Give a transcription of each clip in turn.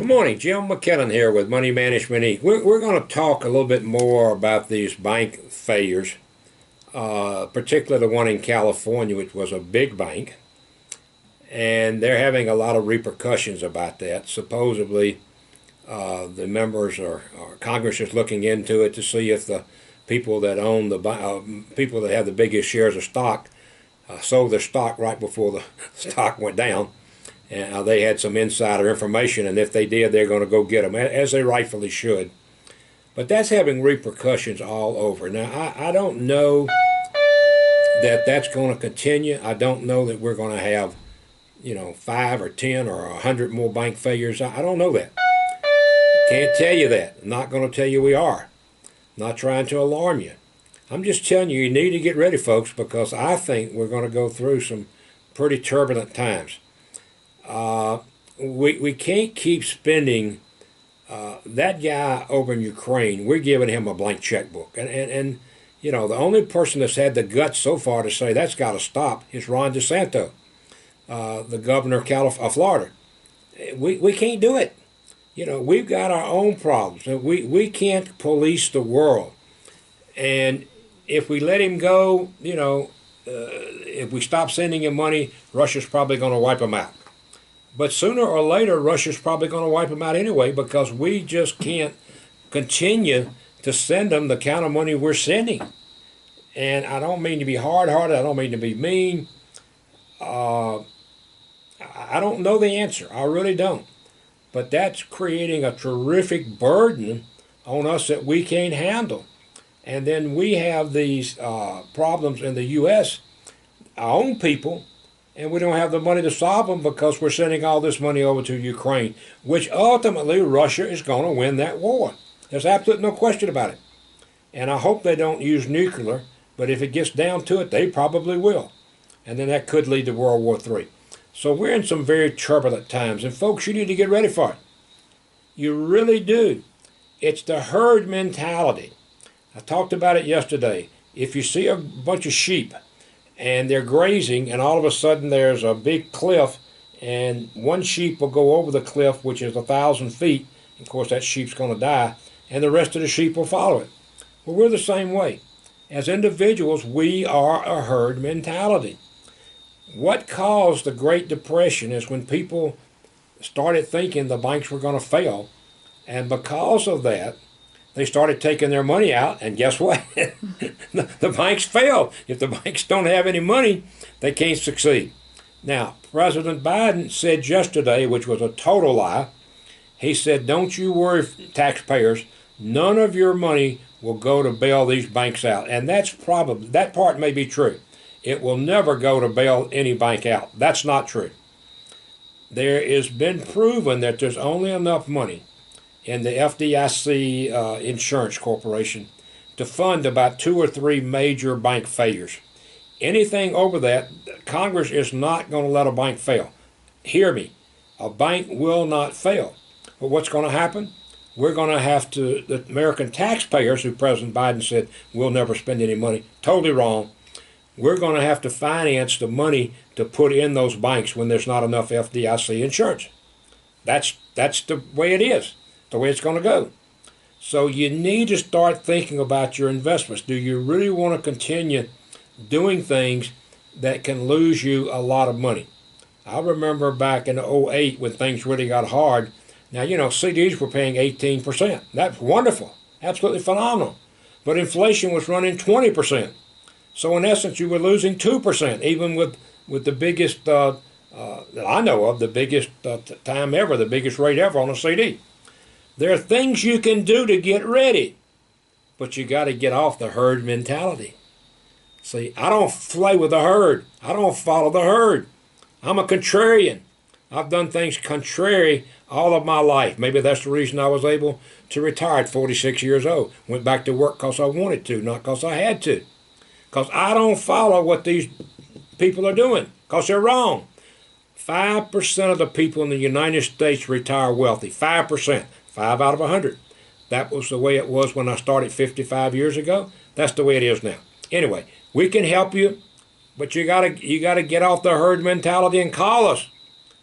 Good morning, Jim McKinnon here with Money Management Inc. We're going to talk a little bit more about these bank failures, particularly the one in California, which was a big bank, and they're having a lot of repercussions about that. Supposedly, the members or Congress is looking into it to see if the people that own the people that have the biggest shares of stock sold their stock right before the stock went down. And they had some insider information, and if they did, they're going to go get them, as they rightfully should. But that's having repercussions all over. Now, I don't know that that's going to continue. I don't know that we're going to have, 5 or 10 or 100 more bank failures. I don't know that. Can't tell you that. I'm not going to tell you we are. Not trying to alarm you. I'm just telling you, you need to get ready, folks, because I think we're going to go through some pretty turbulent times. We can't keep spending. That guy over in Ukraine, we're giving him a blank checkbook, and the only person that's had the guts so far to say that's got to stop is Ron DeSantis, the governor of Florida. We can't do it. We've got our own problems, and we can't police the world. And if we let him go, if we stop sending him money, Russia's probably going to wipe him out. But sooner or later, Russia's probably going to wipe them out anyway, because we just can't continue to send them the kind of money we're sending. And I don't mean to be hard-hearted. I don't mean to be mean. I don't know the answer. I really don't. But that's creating a terrific burden on us that we can't handle. And then we have these problems in the U.S., our own people, and we don't have the money to solve them because we're sending all this money over to Ukraine, which ultimately Russia is going to win that war. There's absolutely no question about it. And I hope they don't use nuclear, but if it gets down to it, they probably will. And then that could lead to World War III. So we're in some very turbulent times, and folks, you need to get ready for it. You really do. It's the herd mentality. I talked about it yesterday. If you see a bunch of sheep, and they're grazing, and all of a sudden there's a big cliff, and one sheep will go over the cliff, which is 1,000 feet. Of course, that sheep's going to die, and the rest of the sheep will follow it. Well, we're the same way. As individuals, we are a herd mentality. What caused the Great Depression is when people started thinking the banks were going to fail, and because of that, they started taking their money out, and guess what? The banks failed. If the banks don't have any money, they can't succeed. Now, President Biden said yesterday, which was a total lie, he said, don't you worry, taxpayers, none of your money will go to bail these banks out. And that part may be true. It will never go to bail any bank out. That's not true. There has been proven that there's only enough money in the FDIC insurance corporation to fund about 2 or 3 major bank failures. Anything over that, Congress is not going to let a bank fail. Hear me, a bank will not fail. But what's going to happen? We're going to have to, the American taxpayers, who President Biden said we'll never spend any money, totally wrong. We're going to have to finance the money to put in those banks when there's not enough FDIC insurance. That's the way it is. The way it's going to go. So you need to start thinking about your investments. Do you really want to continue doing things that can lose you a lot of money? I remember back in '08 when things really got hard. Now, CDs were paying 18%. That's wonderful. Absolutely phenomenal. But inflation was running 20%. So in essence, you were losing 2%, even with the biggest, that I know of, the biggest time ever, the biggest rate ever on a CD. There are things you can do to get ready, but you got to get off the herd mentality. See, I don't play with the herd. I don't follow the herd. I'm a contrarian. I've done things contrary all of my life. Maybe that's the reason I was able to retire at 46 years old. Went back to work because I wanted to, not because I had to. Because I don't follow what these people are doing, because they're wrong. 5% of the people in the United States retire wealthy. 5%. 5 out of 100. That was the way it was when I started 55 years ago. That's the way it is now. Anyway, we can help you, but you gotta get off the herd mentality and call us.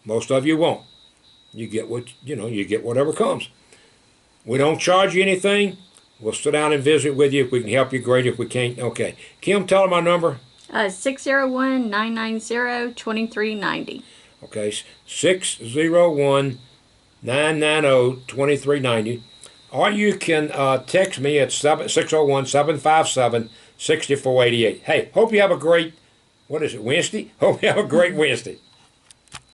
Most of you won't. you get you get whatever comes. We don't charge you anything. We'll sit down and visit with you. If we can help you, great. If we can't, okay. Kim, tell them my number. 601-990-2390. Okay, 601-990-2390. Or you can text me at 601-757-6488. Hey, hope you have a great, what is it, Wednesday? Hope you have a great Wednesday.